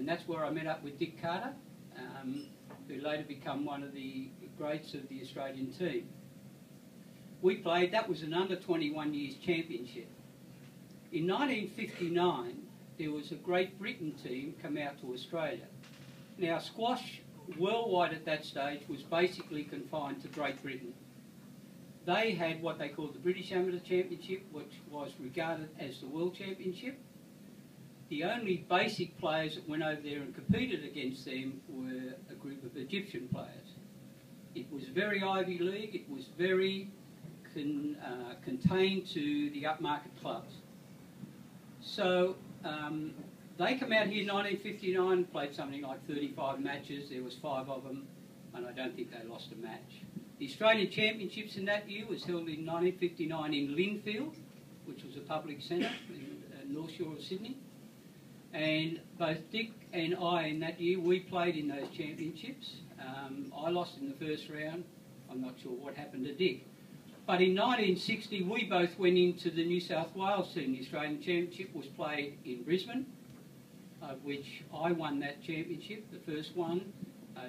and that's where I met up with Dick Carter, who later became one of the greats of the Australian team. We played, that was an under 21 years championship. In 1959, there was a Great Britain team come out to Australia. Now, squash worldwide at that stage was basically confined to Great Britain. They had what they called the British Amateur Championship, which was regarded as the World Championship. The only basic players that went over there and competed against them were a group of Egyptian players. It was very Ivy League, it was very contained to the upmarket clubs. So they come out here in 1959, played something like 35 matches, there was 5 of them, and I don't think they lost a match. The Australian Championships in that year was held in 1959 in Linfield, which was a public centre in North Shore of Sydney. And both Dick and I in that year, we played in those championships. I lost in the first round. I'm not sure what happened to Dick. But in 1960, we both went into the New South Wales team. The Australian Championship was played in Brisbane, of which I won that championship, the first one.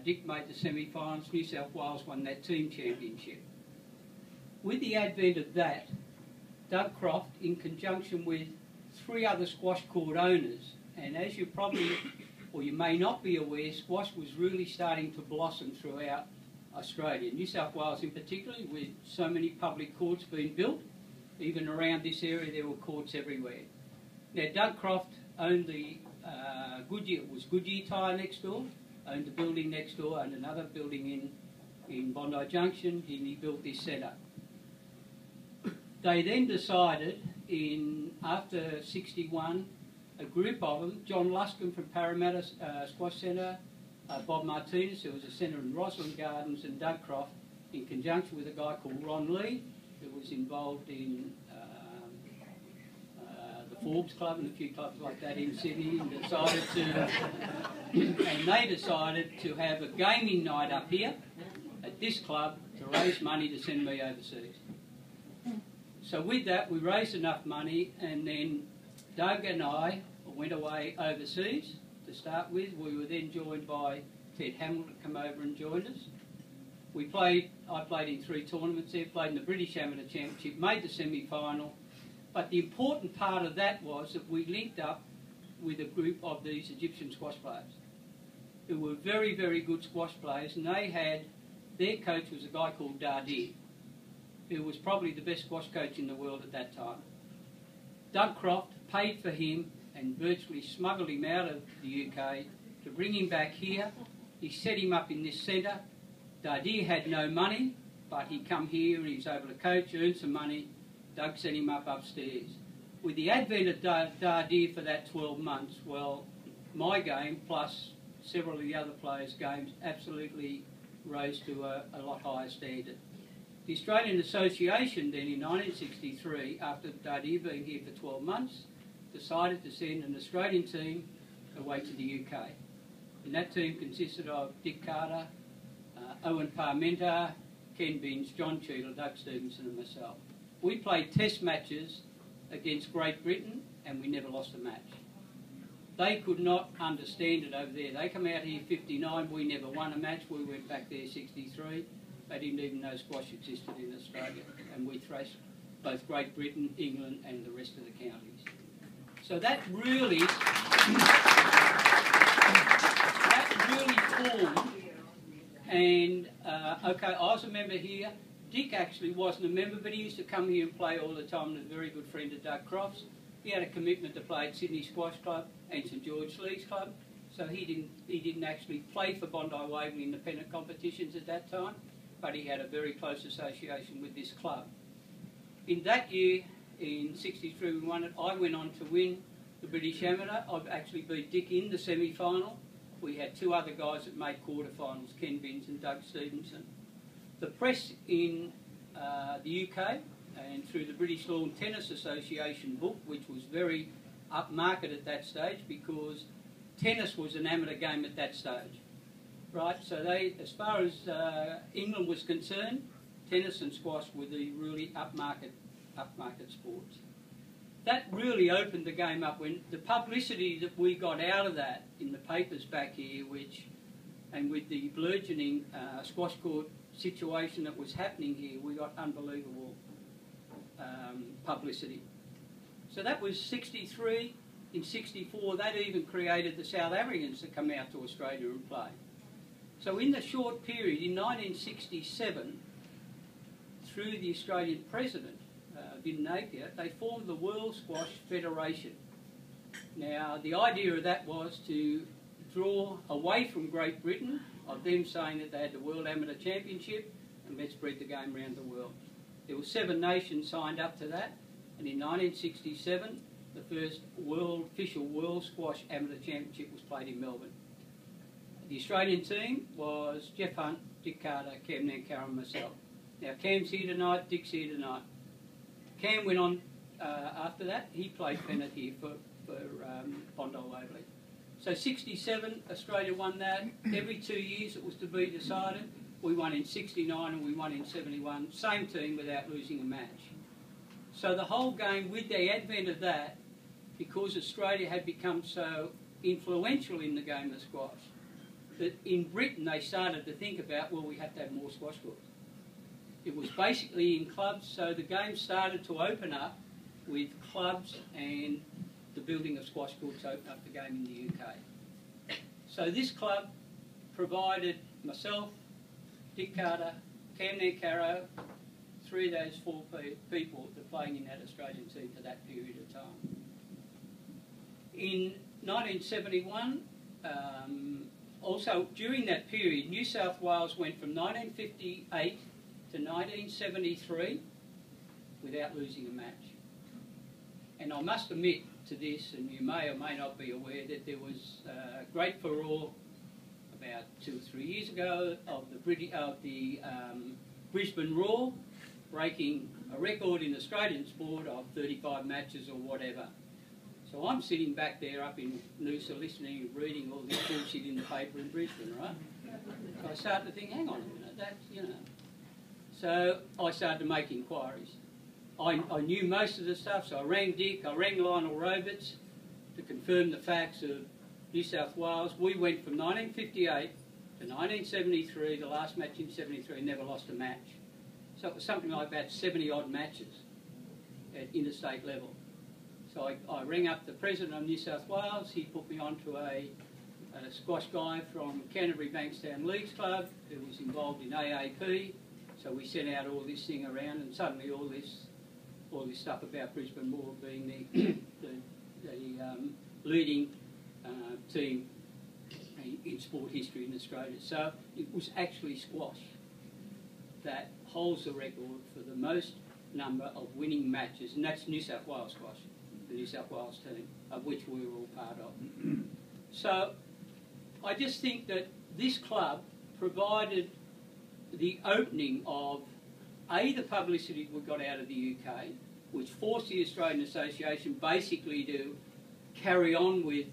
Dick made the semi-finals. New South Wales won that team championship. With the advent of that, Doug Croft, in conjunction with 3 other squash court owners, and as you probably, or you may not be aware, squash was really starting to blossom throughout Australia. New South Wales in particular, with so many public courts being built, even around this area there were courts everywhere. Now Doug Croft owned the Goodyear, it was Goodyear Tyre next door, owned the building next door, owned another building in Bondi Junction, and he built this centre. They then decided after 61, a group of them, John Luscombe from Parramatta Squash Centre, Bob Martinez, who was a centre in Roslyn Gardens, and Doug Croft, in conjunction with a guy called Ron Lee, who was involved in the Forbes Club and a few clubs like that in Sydney, and they decided to have a gaming night up here at this club to raise money to send me overseas. So with that, we raised enough money, and then Doug and I went away overseas to start with. We were then joined by Ted Hamilton to come over and join us. I played in 3 tournaments there, played in the British Amateur Championship, made the semi-final. But the important part of that was that we linked up with a group of these Egyptian squash players who were very, very good squash players, and their coach was a guy called Dardir, who was probably the best squash coach in the world at that time. Doug Croft paid for him and virtually smuggled him out of the UK to bring him back here. He set him up in this centre. Dardir had no money, but he come here and he was able to coach, earn some money. Doug set him up upstairs. With the advent of Dardir for that 12 months, well, my game plus several of the other players' games absolutely rose to a lot higher standard. The Australian Association then in 1963, after Dardir being here for 12 months, decided to send an Australian team away to the UK. And that team consisted of Dick Carter, Owen Parmenter, Ken Binns, John Cheadle, Doug Stevenson and myself. We played test matches against Great Britain and we never lost a match. They could not understand it over there. They come out here 59, we never won a match. We went back there 63. They didn't even know squash existed in Australia, and we thrashed both Great Britain, England and the rest of the counties. So that really formed, and okay, I was a member here. Dick actually wasn't a member, but he used to come here and play all the time, and a very good friend of Doug Croft's. He had a commitment to play at Sydney Squash Club and St George Leagues Club, so he didn't actually play for Bondi Waverley independent competitions at that time, but he had a very close association with this club. In that year, in 63 we won it. I went on to win the British Amateur. I've actually beat Dick in the semi-final. We had 2 other guys that made quarterfinals, Ken Binns and Doug Stevenson. The press in the UK and through the British Lawn Tennis Association book, which was very upmarket at that stage because tennis was an amateur game at that stage. Right, so they, as far as England was concerned, tennis and squash were the really upmarket sports. that really opened the game up. When the publicity that we got out of that in the papers back here, and with the burgeoning squash court situation that was happening here, we got unbelievable publicity. So that was 63. In 64, that even created the South Africans to come out to Australia and play. So in the short period, in 1967, through the Australian President, Vin Napier, they formed the World Squash Federation. Now, the idea of that was to draw away from Great Britain, of them saying that they had the World Amateur Championship, and let's spread the game around the world. There were 7 nations signed up to that, and in 1967, the first official World Squash Amateur Championship was played in Melbourne. The Australian team was Jeff Hunt, Dick Carter, Cam Nankara and myself. Now Cam's here tonight, Dick's here tonight. Cam went on after that. He played pennant here for Bondi Waverley. So 67, Australia won that. Every 2 years it was to be decided. We won in 69 and we won in 71. Same team without losing a match. So the whole game, with the advent of that, because Australia had become so influential in the game of squash, that in Britain they started to think about, well, we have to have more squash courts. It was basically in clubs, so the game started to open up with clubs and the building of squash courts opened up the game in the UK. So this club provided myself, Dick Carter, Cam Nankara, 3 of those 4 people that were playing in that Australian team for that period of time. In 1971, also during that period, New South Wales went from 1958 to 1973 without losing a match. And I must admit to this, and you may or may not be aware, that there was great furore about 2 or 3 years ago of the Brisbane Roar breaking a record in Australian sport of 35 matches or whatever. So I'm sitting back there up in Noosa listening and reading all this bullshit in the paper in Brisbane, right? So I started to think, hang on a minute, that's, you know. So I started to make inquiries. I knew most of the stuff, so I rang Dick, I rang Lionel Roberts to confirm the facts of New South Wales. We went from 1958 to 1973, the last match in 73, never lost a match. So it was something like about 70 odd matches at interstate level. So I rang up the president of New South Wales. He put me on to a squash guy from Canterbury Bankstown Leagues Club who was involved in AAP. So we sent out all this thing around, and suddenly all this stuff about Brisbane Roar being the leading team in sport history in Australia. So it was actually squash that holds the record for the most number of winning matches, and that's New South Wales squash, the New South Wales team, of which we were all part of. So I just think that this club provided the opening of, the publicity we got out of the UK, which forced the Australian Association basically to carry on with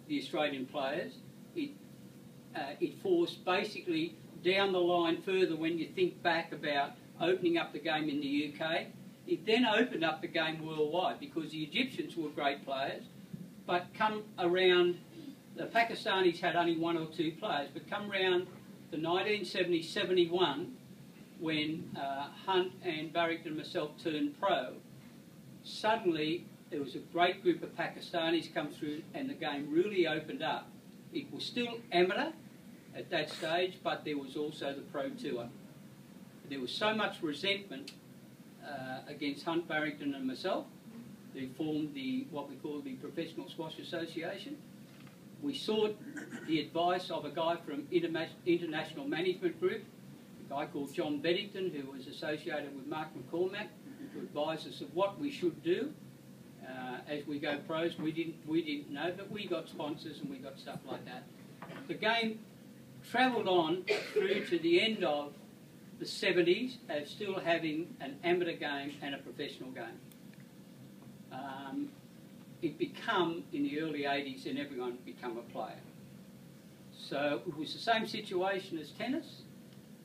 the Australian players. It forced basically down the line further when you think back about opening up the game in the UK. It then opened up the game worldwide because the Egyptians were great players, but come around, the Pakistanis had only 1 or 2 players, but come around the 1970-71 when Hunt and Barrington and myself turned pro, suddenly there was a great group of Pakistanis come through and the game really opened up. It was still amateur at that stage, but there was also the Pro Tour. There was so much resentment against Hunt, Barrington and myself. They formed what we call the Professional Squash Association. We sought the advice of a guy from International Management Group, a guy called John Beddington, who was associated with Mark McCormack, to advise us of what we should do as we go pros. We didn't know, but we got sponsors and we got stuff like that. The game travelled on through to the end of the 70s as still having an amateur game and a professional game. It became, in the early 80s, and everyone became a player. So it was the same situation as tennis.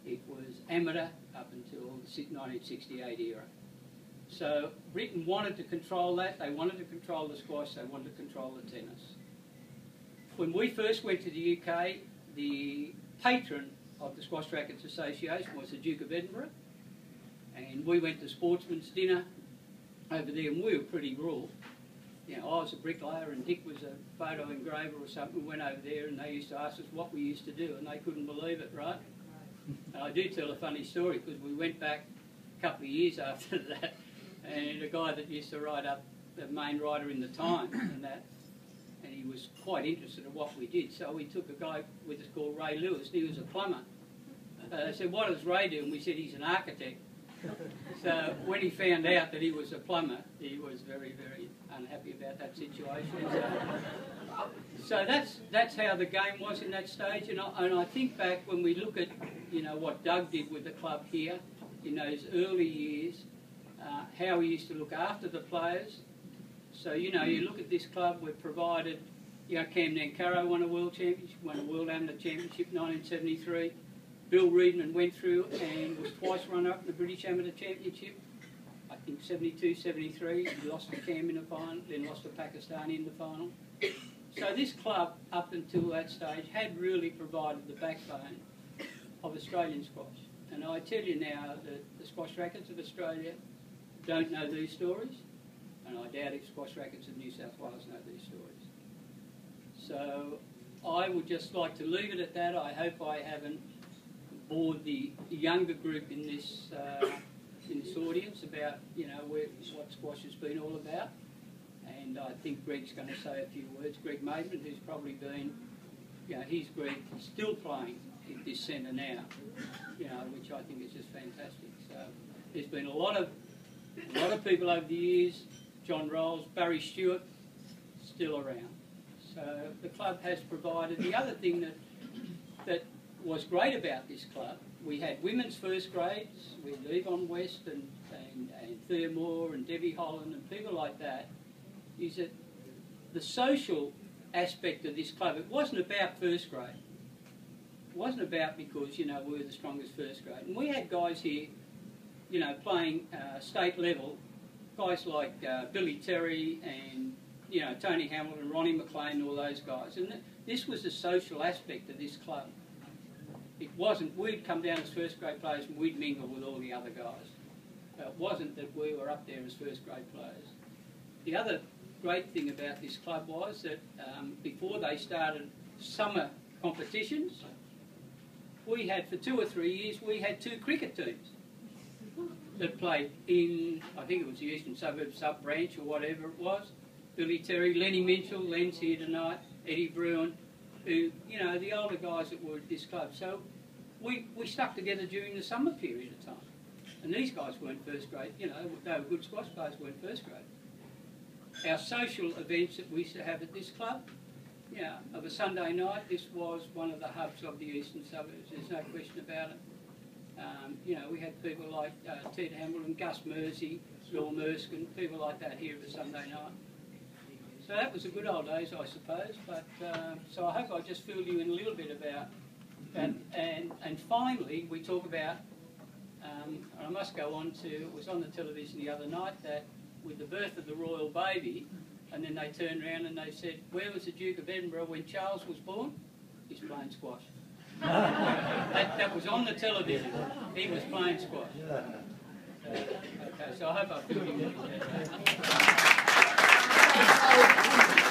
It was amateur up until the 1968 era. So Britain wanted to control that. They wanted to control the squash. They wanted to control the tennis. When we first went to the UK, the patron of the Squash Rackets Association was the Duke of Edinburgh, and we went to sportsman's dinner over there, and we were pretty raw. You know, I was a bricklayer and Dick was a photo engraver or something. We went over there and they used to ask us what we used to do, and they couldn't believe it, right? And I do tell a funny story, because we went back a couple of years after that, and a guy that used to write up the main writer in the Times and that, and he was quite interested in what we did. So we took a guy with us called Ray Lewis, and he was a plumber. They said, what does Ray do? And we said, he's an architect. So when he found out that he was a plumber, he was very, very unhappy about that situation. So that's how the game was in that stage. And I think back when we look at, you know, what Doug did with the club here in those early years, how he used to look after the players. So, you know, you look at this club, we've provided, you know, Cam Nankaro won a world championship, won a world amateur championship in 1973. Bill Reedman went through and was twice runner-up in the British Amateur Championship. I think 72, 73, he lost to Cam in the final, then lost to Pakistani in the final. So this club, up until that stage, had really provided the backbone of Australian squash. And I tell you now that the Squash Rackets of Australia don't know these stories, and I doubt if Squash Rackets of New South Wales know these stories. So I would just like to leave it at that. I hope I haven't bored the younger group in this audience about, you know, what squash has been all about. And I think Greg's going to say a few words. Greg Maidman, who's probably been, you know, he's still playing in this centre now, you know, which I think is just fantastic. So there's been a lot of people over the years. John Rolls, Barry Stewart, still around. So the club has provided. The other thing that was great about this club, we had women's first grades with Yvonne West and Thea Moore and Debbie Holland and people like that, is that the social aspect of this club, it wasn't about first grade. It wasn't about because, you know, we were the strongest first grade. And we had guys here, you know, playing state level, guys like Billy Terry and, you know, Tony Hamilton, Ronnie McLean, all those guys. And this was the social aspect of this club. It wasn't, we'd come down as first grade players and we'd mingle with all the other guys. It wasn't that we were up there as first grade players. The other great thing about this club was that before they started summer competitions, we had, for 2 or 3 years, we had 2 cricket teams that played in, I think it was the Eastern Suburbs sub-branch or whatever it was. Billy Terry, Lenny Minchell, Len's here tonight, Eddie Bruin, who, you know, the older guys that were at this club. So we stuck together during the summer period of time. And these guys weren't first grade, you know, they were good squash players, weren't first grade. Our social events that we used to have at this club, you know, of a Sunday night, this was one of the hubs of the eastern suburbs, there's no question about it. You know, we had people like Ted Hamilton, Gus Mersey, Bill Merskin, people like that here at a Sunday night. So that was the good old days, I suppose. But so I hope I just filled you in a little bit about that. And finally, we talk about, and I must go on to, it was on the television the other night, that with the birth of the royal baby, and then they turned around and they said, where was the Duke of Edinburgh when Charles was born? He's playing squash. that was on the television. He was playing squash. Okay, so I hope I filled you in.